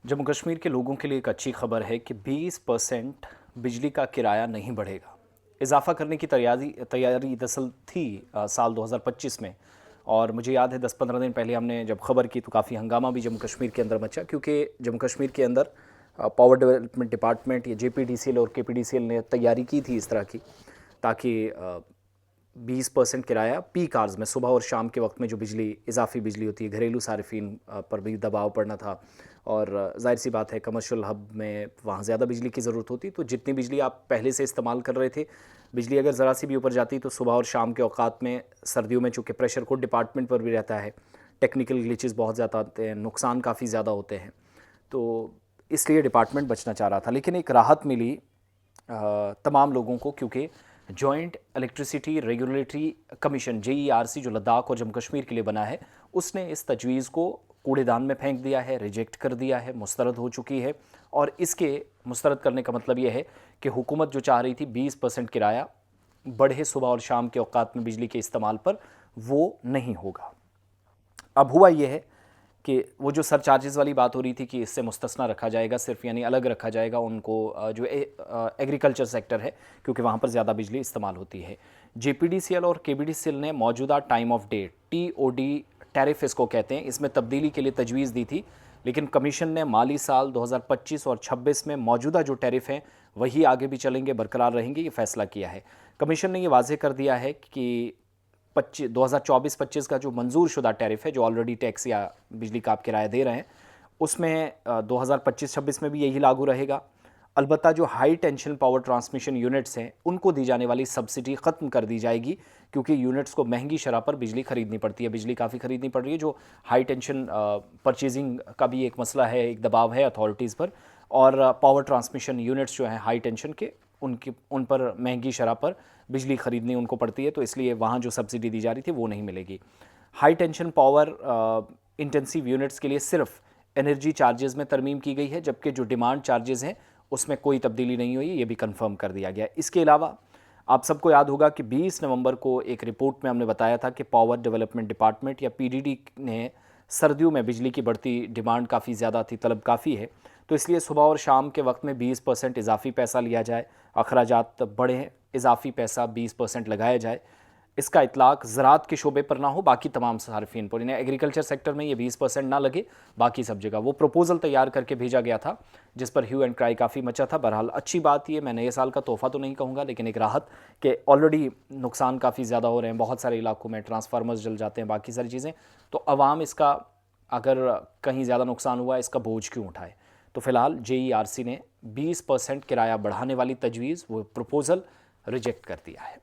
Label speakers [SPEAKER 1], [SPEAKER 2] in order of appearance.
[SPEAKER 1] जम्मू कश्मीर के लोगों के लिए एक अच्छी खबर है कि 20% बिजली का किराया नहीं बढ़ेगा। इजाफा करने की तैयारी तैयारी दरअसल थी साल 2025 में। और मुझे याद है 10-15 दिन पहले हमने जब खबर की तो काफ़ी हंगामा भी जम्मू कश्मीर के अंदर मचा, क्योंकि जम्मू कश्मीर के अंदर पावर डेवलपमेंट डिपार्टमेंट या JPDCL और KPDCL ने तैयारी की थी इस तरह की, ताकि 20% किराया पीक आवर्स में, सुबह और शाम के वक्त में जो बिजली इजाफी बिजली होती है, घरेलू सार्फिन पर भी दबाव पड़ना था। और जाहिर सी बात है कमर्शियल हब में वहाँ ज़्यादा बिजली की ज़रूरत होती, तो जितनी बिजली आप पहले से इस्तेमाल कर रहे थे, बिजली अगर ज़रा सी भी ऊपर जाती तो सुबह और शाम के औकात में, सर्दियों में चूँकि प्रेशर को डिपार्टमेंट पर भी रहता है, टेक्निकल ग्लिचेस बहुत ज़्यादा आते हैं, नुकसान काफ़ी ज़्यादा होते हैं, तो इसलिए डिपार्टमेंट बचना चाह रहा था। लेकिन एक राहत मिली तमाम लोगों को, क्योंकि joint electricity regulatory commission JERC जो लद्दाख और जम्मू कश्मीर के लिए बना है, उसने इस तजवीज़ को कूड़ेदान में फेंक दिया है, रिजेक्ट कर दिया है, मुस्तरद हो चुकी है। और इसके मुस्तरद करने का मतलब यह है कि हुकूमत जो चाह रही थी 20% किराया बढ़े सुबह और शाम के औकात में बिजली के इस्तेमाल पर, वो नहीं होगा। अब हुआ यह है कि वो जो सरचार्जेस वाली बात हो रही थी कि इससे मुस्तस्ना रखा जाएगा सिर्फ, यानी अलग रखा जाएगा उनको, जो एग्रीकल्चर सेक्टर है, क्योंकि वहाँ पर ज़्यादा बिजली इस्तेमाल होती है। JPDCL और KPDCL ने मौजूदा time of day TOD tariff इसको कहते हैं, इसमें तब्दीली के लिए तजवीज़ दी थी, लेकिन कमीशन ने माली साल 2025 और 26 में मौजूदा जो टैरिफ हैं वही आगे भी चलेंगे, बरकरार रहेंगे, ये फैसला किया है। कमीशन ने ये वाजे कर दिया है कि 2024-25 का जो मंजूर शुदा टैरिफ है, जो ऑलरेडी टैक्स या बिजली का आप किराया दे रहे हैं, उसमें 2025-26 में भी यही लागू रहेगा। अलबत्ता जो high tension power transmission units हैं, उनको दी जाने वाली सब्सिडी ख़त्म कर दी जाएगी, क्योंकि यूनिट्स को महंगी शरह पर बिजली खरीदनी पड़ती है, बिजली काफ़ी खरीदनी पड़ रही है। जो हाई टेंशन परचेजिंग का भी एक मसला है, एक दबाव है अथॉरिटीज़ पर, और पावर ट्रांसमिशन यूनिट्स जो हैं हाई टेंशन के, उन पर महंगी शरह पर बिजली खरीदनी उनको पड़ती है, तो इसलिए वहाँ जो सब्सिडी दी जा रही थी वो नहीं मिलेगी। High tension power intensive units के लिए सिर्फ एनर्जी चार्जेस में तरमीम की गई है, जबकि जो डिमांड चार्जेस हैं उसमें कोई तब्दीली नहीं हुई, ये भी कंफर्म कर दिया गया। इसके अलावा आप सबको याद होगा कि 20 नवंबर को एक रिपोर्ट में हमने बताया था कि पावर डेवलपमेंट डिपार्टमेंट या PDD ने सर्दियों में बिजली की बढ़ती डिमांड काफ़ी ज़्यादा थी, तलब काफ़ी है, तो इसलिए सुबह और शाम के वक्त में 20% इजाफी पैसा लिया जाए, अखराजात बढ़े, इजाफी पैसा 20% लगाया जाए। इसका इतलाक ज़राअत के शोबे पर ना हो, बाकी तमाम सार्फिन पर, इन्हें एग्रीकल्चर सेक्टर में ये 20% ना लगे, बाकी सब जगह। वो प्रपोज़ल तैयार करके भेजा गया था, जिस पर ह्यू एंड क्राई काफ़ी मचा था। बहरहाल अच्छी बात ये, मैं नए साल का तोहफ़ा तो नहीं कहूँगा, लेकिन एक राहत कि ऑलरेडी नुकसान काफ़ी ज़्यादा हो रहे हैं, बहुत सारे इलाकों में ट्रांसफार्मर्स जल जाते हैं, बाकी सारी चीज़ें, तो अवाम इसका, अगर कहीं ज़्यादा नुकसान हुआ, इसका बोझ क्यों उठाए। तो फिलहाल JERC ने 20% किराया बढ़ाने वाली तजवीज़, वो प्रपोज़ल रिजेक्ट कर दिया है।